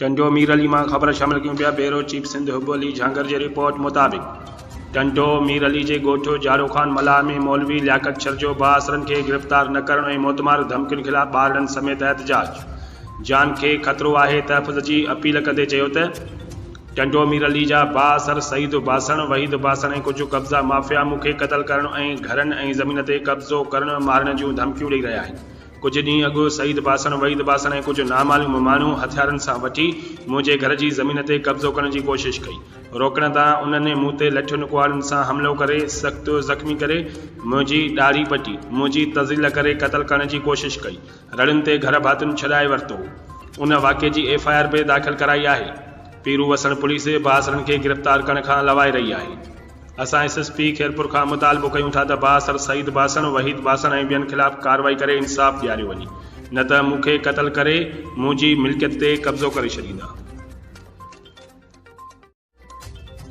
टंडो मीर अली मां ख़बर शामिल कयूं पिया। ब्यूरो चीफ सिंध हुब अली झांगर जी रिपोर्ट मुताबिक़ टंडो मीर अली जे ॻोठ जारो ख़ान मलाह में मौलवी लियाकत छर जो बासरनि खे गिरफ़्तार न करण ऐं मोतमार धमकियुनि ख़िलाफ़ ॿारनि समेत एहतजाज। जान खे ख़तरो आहे, तहफ़्फ़ुज़ जी अपील कंदे चयो त टंडो मीर अली जा बासर सईद बासण, वहीद बासण ऐं कुझु कब्ज़ा माफ़िया मूंखे क़तल करण ऐं घरनि ऐं ज़मीन ते कब्ज़ो करण मारण जूं धमकियूं ॾेई रहिया आहिनि। कुछ ॾींहं अॻु सईद बासण, वहीद बासण ऐं कुझु नामालूम माण्हू हथियारनि सां वठी मुंहिंजे घर जी ज़मीन ते कब्ज़ो करण जी कोशिश कई। रोकण तां उन्हनि मूं ते लठियुनि कुआड़नि सां हमलो करे सख़्तु ज़ख़्मी करे मुंहिंजी ॾाढ़ी पटी, मुंहिंजी तज़ील करे क़तल करण जी कोशिश कई। रड़ियुनि ते घर भातियुनि छॾाए वरितो। उन वाक़े जी FIR बि दाख़िल कराई आहे। पीरू वसण पुलिस बासरनि खे गिरफ़्तार करण खां लवाए रही आहे। असां SSP खैरपुर खां मुतालबो कयूं था त बासर, सईद बासण, वहीद बासण ऐं ॿियनि ख़िलाफ़ कार्रवाई करे इंसाफ़ ॾियारियो वञे, न त मूंखे क़तल करे मुंहिंजी मिल्कियत ते कब्ज़ो करे छॾींदा।